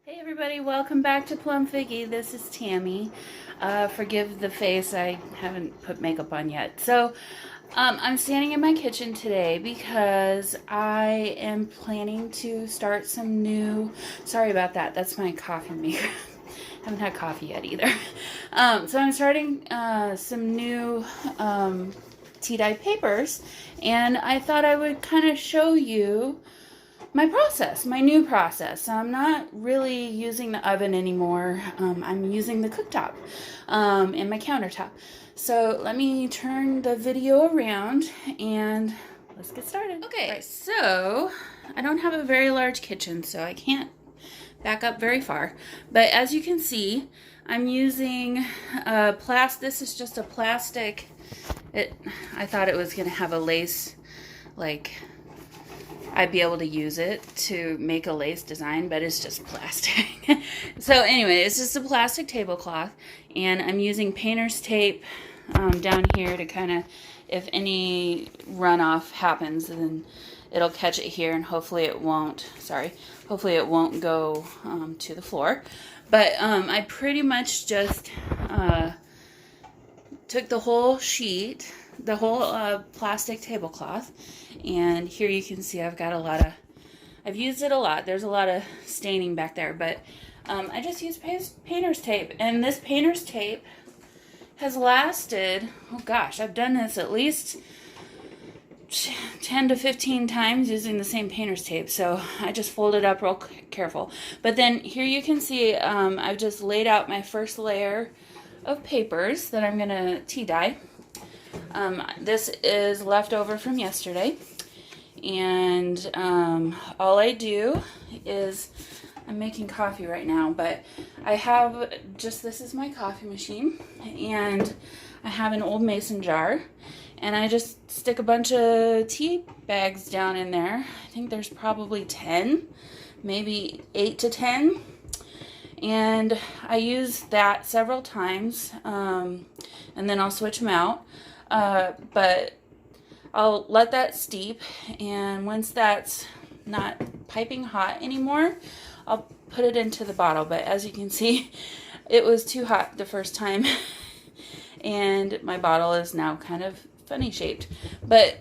Hey everybody, welcome back to Plum Figgy. This is Tammy. Forgive the face, I haven't put makeup on yet. So, I'm standing in my kitchen today because I am planning to start some new, sorry about that, that's my coffee maker. Haven't had coffee yet either. So I'm starting some new tea-dyed papers, and I thought I would kind of show you my process, my new process. I'm not really using the oven anymore. I'm using the cooktop and my countertop. So let me turn the video around and let's get started. Okay, right. So I don't have a very large kitchen, so I can't back up very far. But as you can see, I'm using this is just a plastic. I thought it was gonna have a lace, like I'd be able to use it to make a lace design, but it's just plastic. So anyway, it's just a plastic tablecloth, and I'm using painter's tape down here to kind of, if any runoff happens, then it'll catch it here, and hopefully it won't go to the floor. But I pretty much just took the whole sheet, the whole plastic tablecloth, and here you can see I've used it a lot. There's a lot of staining back there, but I just used painter's tape, and this painter's tape has lasted, oh gosh, I've done this at least 10 to 15 times using the same painter's tape, so I just fold it up real careful. But then here you can see I've just laid out my first layer of papers that I'm gonna tea dye. This is leftover from yesterday, and all I do is, I'm making coffee right now, but I have this is my coffee machine, and I have an old mason jar, and I just stick a bunch of tea bags down in there. I think there's probably 10, maybe 8 to 10. And I use that several times, and then I'll switch them out. But I'll let that steep, and once that's not piping hot anymore, I'll put it into the bottle. But as you can see, it was too hot the first time, and my bottle is now kind of funny shaped. But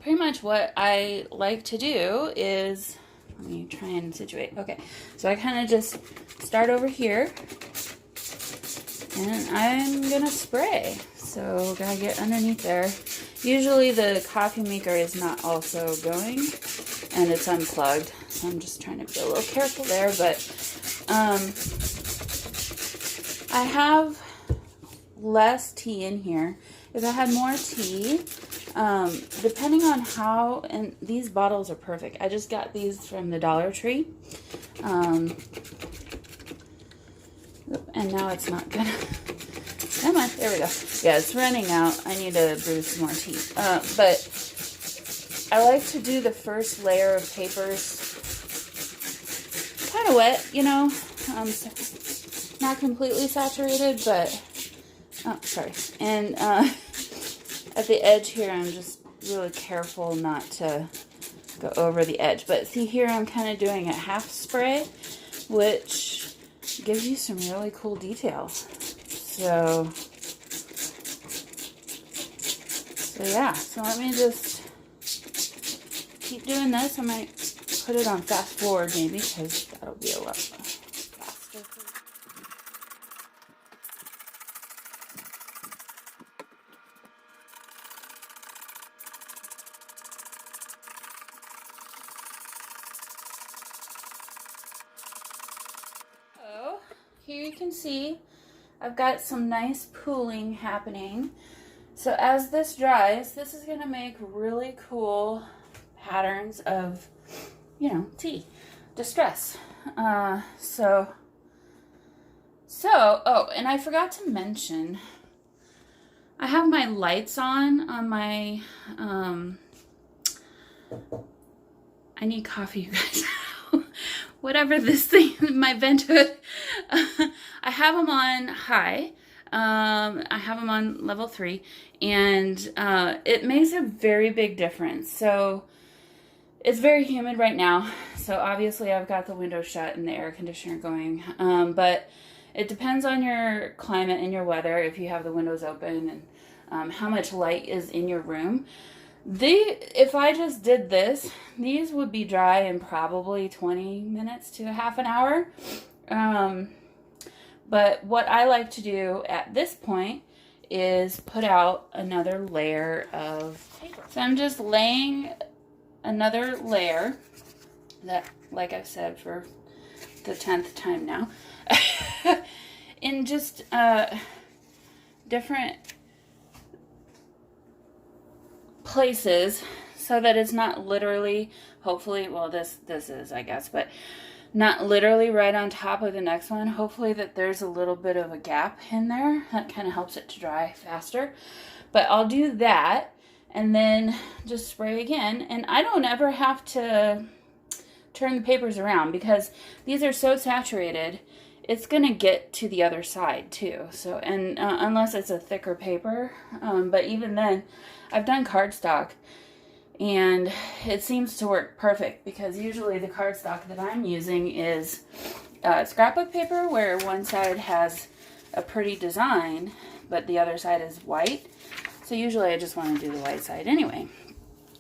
pretty much what I like to do is, let me try and situate. Okay, so I kind of just start over here, and I'm gonna spray. So gotta get underneath there. Usually the coffee maker is not also going, and it's unplugged, so I'm just trying to be a little careful there. But I have less tea in here. If I had more tea, depending on how, and these bottles are perfect. I just got these from the Dollar Tree. And now it's not gonna, come on, there we go. Yeah, it's running out. I need to brew some more tea. But I like to do the first layer of papers kind of wet, you know, not completely saturated, but, oh, sorry. And at the edge here, I'm just really careful not to go over the edge. But see here, I'm kind of doing a half spray, which gives you some really cool details. So yeah, so let me just keep doing this. I might put it on fast forward maybe, because that'll be a lot faster. So here you can see I've got some nice pooling happening. So as this dries, this is going to make really cool patterns of, you know, tea, distress. Oh, and I forgot to mention, I have my lights on my, I need coffee, you guys. Whatever this thing, my vent hood, I have them on high. I have them on level 3, and it makes a very big difference. So It's very humid right now, so obviously I've got the window shut and the air conditioner going, but it depends on your climate and your weather, if you have the windows open, and how much light is in your room. If I just did this, these would be dry in probably 20 minutes to a half an hour. But what I like to do at this point is put out another layer of paper. So I'm just laying another layer that, like I've said for the 10th time now, in just different places, so that it's not literally, hopefully, well, this is, I guess, but not literally right on top of the next one. Hopefully that there's a little bit of a gap in there. That kind of helps it to dry faster. But I'll do that and then just spray again. And I don't ever have to turn the papers around because these are so saturated, it's gonna get to the other side too. So, and unless it's a thicker paper, but even then, I've done cardstock and it seems to work perfect, because usually the cardstock that I'm using is scrapbook paper where one side has a pretty design but the other side is white. So usually I just want to do the white side anyway.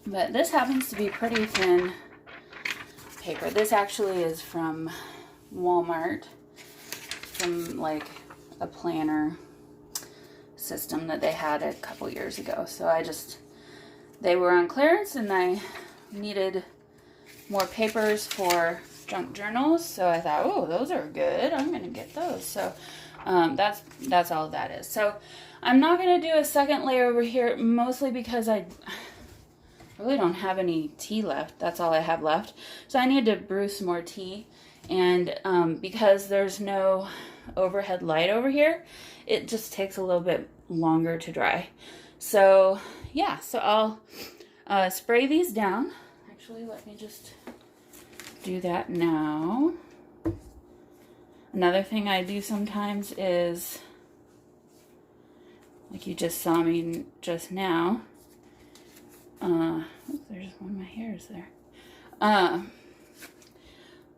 But this happens to be pretty thin paper. This actually is from Walmart, from like a planner system that they had a couple years ago. So they were on clearance and I needed more papers for junk journals. So I thought, oh, those are good. I'm going to get those. So that's all that is. So I'm not going to do a second layer over here, mostly because I really don't have any tea left. That's all I have left. So I need to brew some more tea. And because there's no overhead light over here, it just takes a little bit longer to dry. So yeah, so I'll spray these down. Actually, let me just do that now. Another thing I do sometimes is, like you just saw me just now, there's one of my hairs there.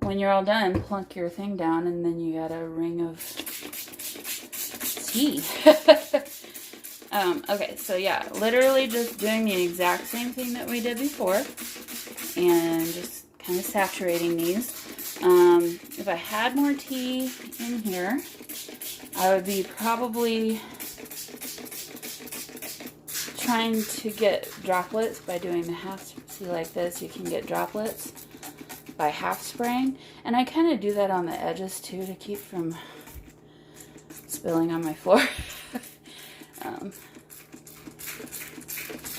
When you're all done, plunk your thing down and then you got a ring of tea. Okay, so yeah, literally just doing the exact same thing that we did before and just kind of saturating these. If I had more tea in here, I would be probably trying to get droplets by doing the half. See, like this, you can get droplets by half spraying. And I kind of do that on the edges too to keep from spilling on my floor.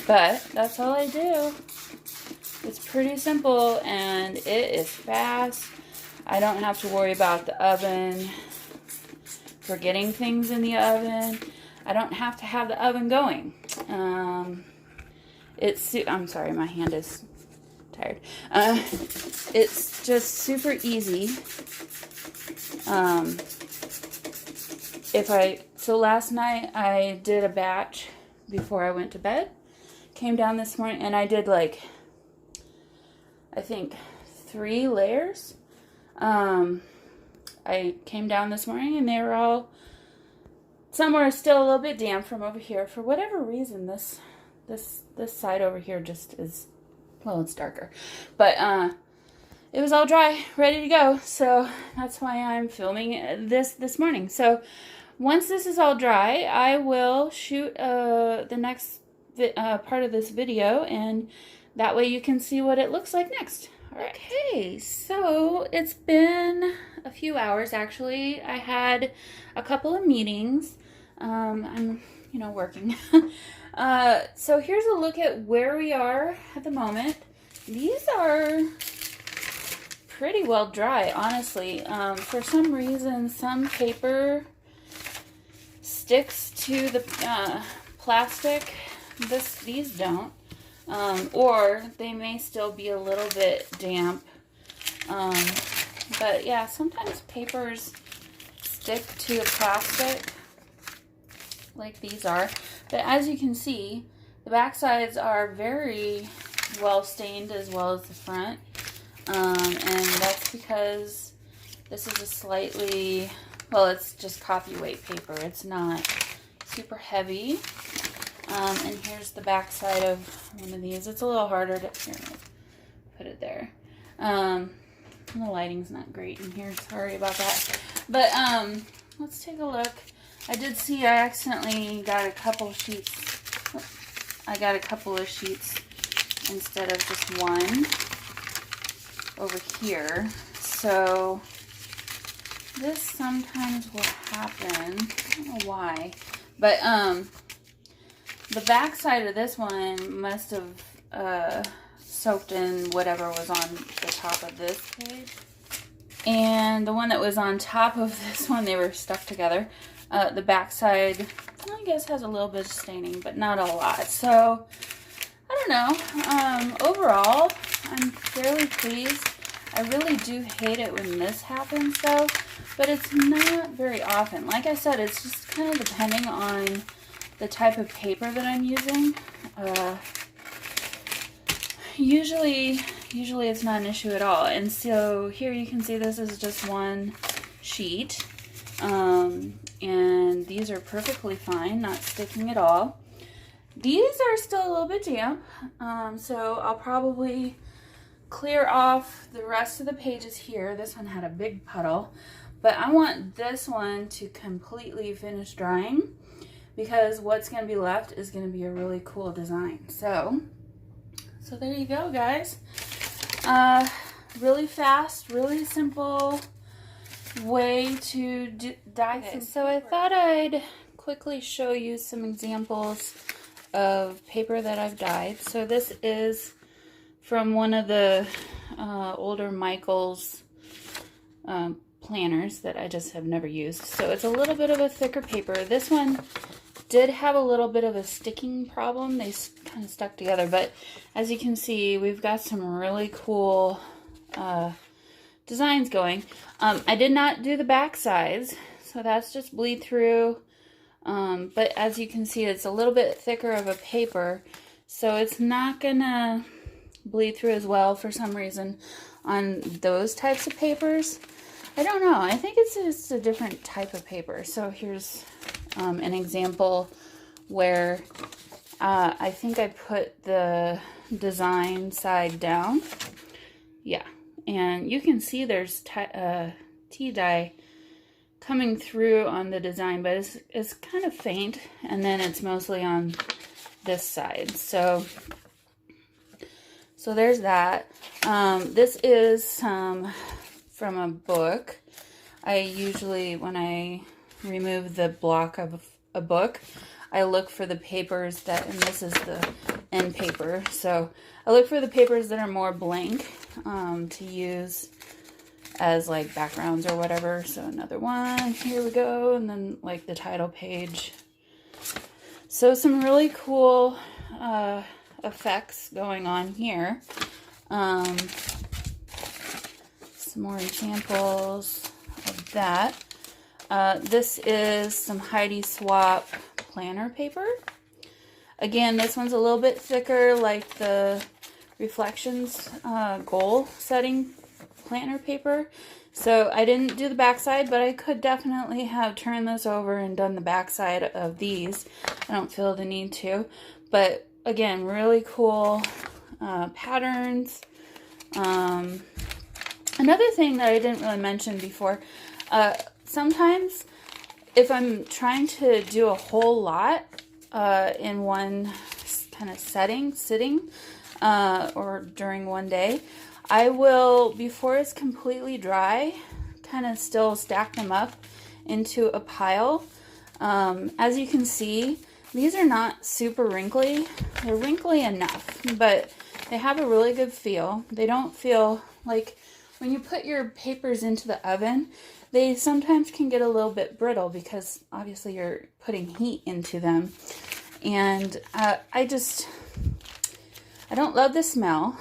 But that's all I do. It's pretty simple and it is fast. I don't have to worry about the oven, forgetting things in the oven. I don't have to have the oven going. I'm sorry, my hand is tired. It's just super easy. So last night I did a batch before I went to bed. Came down this morning and I did like, I think 3 layers. I came down this morning and they were all, some were still a little bit damp from over here. For whatever reason, this side over here just is, well, it's darker. But it was all dry, ready to go. So that's why I'm filming this morning. So once this is all dry, I will shoot the next part of this video, and that way you can see what it looks like next. All right. Okay, so it's been a few hours actually. I had a couple of meetings. I'm, working. So here's a look at where we are at the moment. These are pretty well dry, honestly. For some reason, some paper sticks to the plastic. These don't. Or they may still be a little bit damp. But yeah, sometimes papers stick to the plastic like these are. But as you can see, the back sides are very well stained as well as the front. And that's because this is a slightly, well, it's just coffee weight paper. It's not super heavy. And here's the back side of one of these. It's a little harder to, here, put it there. The lighting's not great in here, sorry about that. But let's take a look. I did see I accidentally got a couple sheets. I got a couple of sheets instead of just one over here. So this sometimes will happen. I don't know why. But the back side of this one must have soaked in whatever was on the top of this page. And the one that was on top of this one, they were stuck together. The back side, I guess, has a little bit of staining, but not a lot. So, I don't know. Overall, I'm fairly pleased. I really do hate it when this happens, though. But it's not very often. Like I said, it's just kind of depending on the type of paper that I'm using. Usually it's not an issue at all. And so here you can see this is just one sheet. And these are perfectly fine, not sticking at all. These are still a little bit damp. So I'll probably clear off the rest of the pages here. This one had a big puddle. But I want this one to completely finish drying, because what's going to be left is going to be a really cool design. So there you go, guys. Really fast, really simple way to dye some. So I thought I'd quickly show you some examples of paper that I've dyed. So this is from one of the older Michaels planners that I just have never used. So it's a little bit of a thicker paper. This one did have a little bit of a sticking problem. They kind of stuck together, but as you can see, we've got some really cool designs going. I did not do the back sides, so that's just bleed through. But as you can see, it's a little bit thicker of a paper, so it's not gonna bleed through as well for some reason on those types of papers. I don't know. I think it's just a different type of paper. So here's an example where I think I put the design side down. Yeah, and you can see there's tea dye coming through on the design, but it's kind of faint, and then it's mostly on this side. So there's that. This is from a book. I usually, when I remove the block of a book, I look for the papers that, and this is the end paper, so I look for the papers that are more blank to use as like backgrounds or whatever. So another one, here we go, and then like the title page. So some really cool effects going on here. Some more examples of that. This is some Heidi Swap planner paper. Again, this one's a little bit thicker, like the Reflections goal setting planner paper. So I didn't do the backside, but I could definitely have turned this over and done the backside of these. I don't feel the need to, but again, really cool patterns. Another thing that I didn't really mention before, sometimes if I'm trying to do a whole lot in one kind of sitting, or during one day, I will, before it's completely dry, kind of still stack them up into a pile. As you can see, these are not super wrinkly. They're wrinkly enough, but they have a really good feel. They don't feel like, when you put your papers into the oven, they sometimes can get a little bit brittle because obviously you're putting heat into them. And I don't love the smell.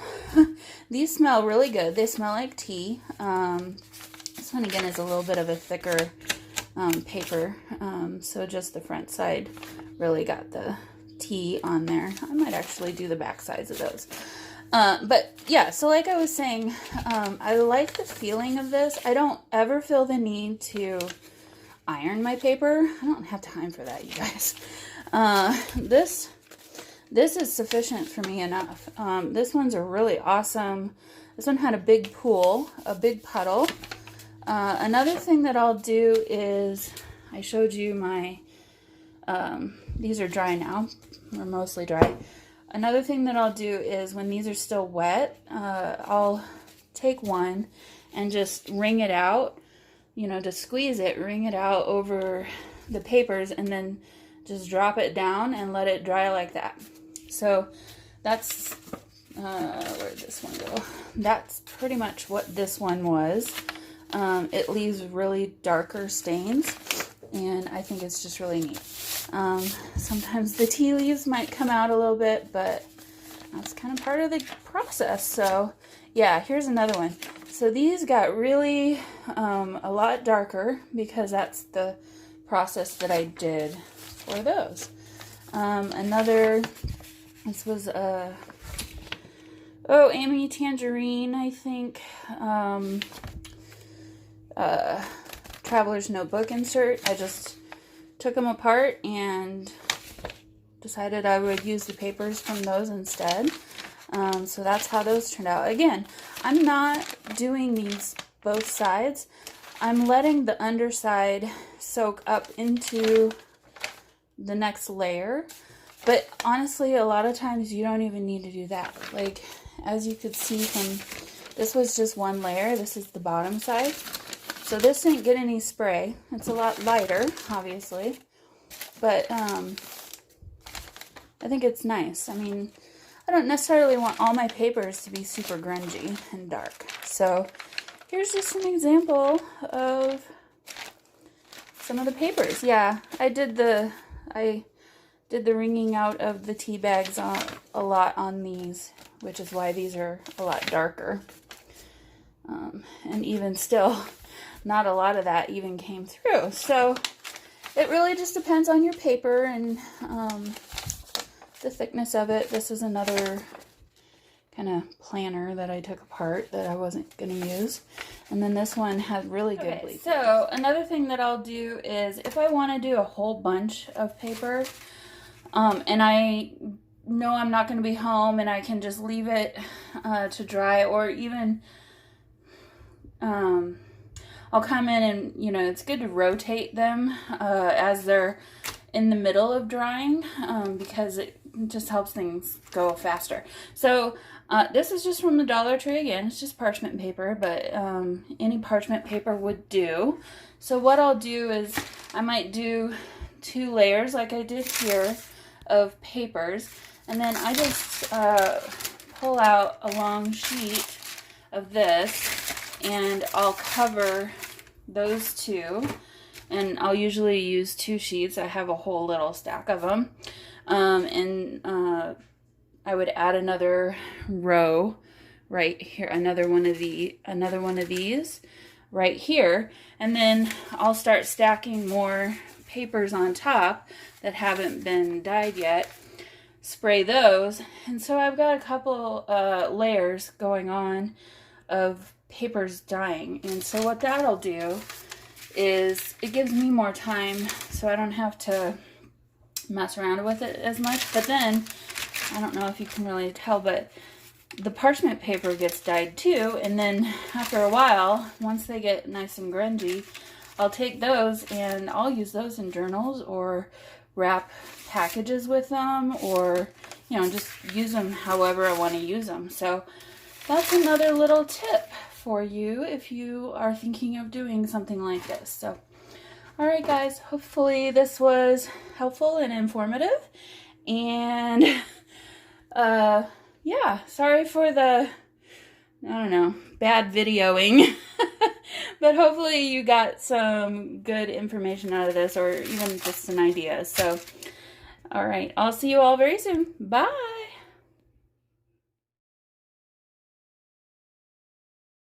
These smell really good. They smell like tea. This one again is a little bit of a thicker paper. So just the front side really got the tea on there. I might actually do the back sides of those. But yeah, so like I was saying, I like the feeling of this. I don't ever feel the need to iron my paper. I don't have time for that, you guys. This is sufficient for me enough. This one's a really awesome. This one had a big pool, a big puddle. Another thing that I'll do is, I showed you my, these are dry now, or mostly dry. Another thing that I'll do is when these are still wet, I'll take one and just wring it out, you know, to squeeze it, wring it out over the papers, and then just drop it down and let it dry like that. So that's, where did this one go? That's pretty much what this one was. It leaves really darker stains, and I think it's just really neat. Sometimes the tea leaves might come out a little bit, but that's kind of part of the process. So yeah, here's another one. So these got really a lot darker because that's the process that I did for those. This was Amy Tangerine, I think. Traveler's Notebook insert. I just took them apart and decided I would use the papers from those instead. So that's how those turned out. Again, I'm not doing these both sides. I'm letting the underside soak up into the next layer. But honestly, a lot of times you don't even need to do that. Like, as you could see from, this was just one layer. This is the bottom side. So this didn't get any spray. It's a lot lighter, obviously. But I think it's nice. I mean, I don't necessarily want all my papers to be super grungy and dark. So here's just an example of some of the papers. Yeah, I did the wringing out of the tea bags a lot on these, which is why these are a lot darker. And even still, not a lot of that even came through. So it really just depends on your paper and the thickness of it. This is another kind of planner that I took apart that I wasn't going to use. And then this one had really good bleed. So another thing that I'll do is if I want to do a whole bunch of paper, and I know I'm not going to be home and I can just leave it to dry, or even I'll come in and, you know, it's good to rotate them as they're in the middle of drying because it just helps things go faster. So this is just from the Dollar Tree. Again, it's just parchment paper, but any parchment paper would do. So what I'll do is I might do 2 layers like I did here of papers, and then I just pull out a long sheet of this and I'll cover those 2, and I'll usually use 2 sheets. I have a whole little stack of them, and I would add another row right here, another one of these right here, and then I'll start stacking more papers on top that haven't been dyed yet, spray those, and so I've got a couple layers going on of papers dyeing. And so what that'll do is it gives me more time so I don't have to mess around with it as much. But then, I don't know if you can really tell, but the parchment paper gets dyed too, and then after a while, once they get nice and grungy, I'll take those and I'll use those in journals or wrap packages with them, or, you know, just use them however I want to use them. So that's another little tip for you if you are thinking of doing something like this. So, all right, guys, hopefully this was helpful and informative. And yeah, sorry for the, I don't know, bad videoing. But hopefully you got some good information out of this, or even just an idea. So, all right, I'll see you all very soon. Bye.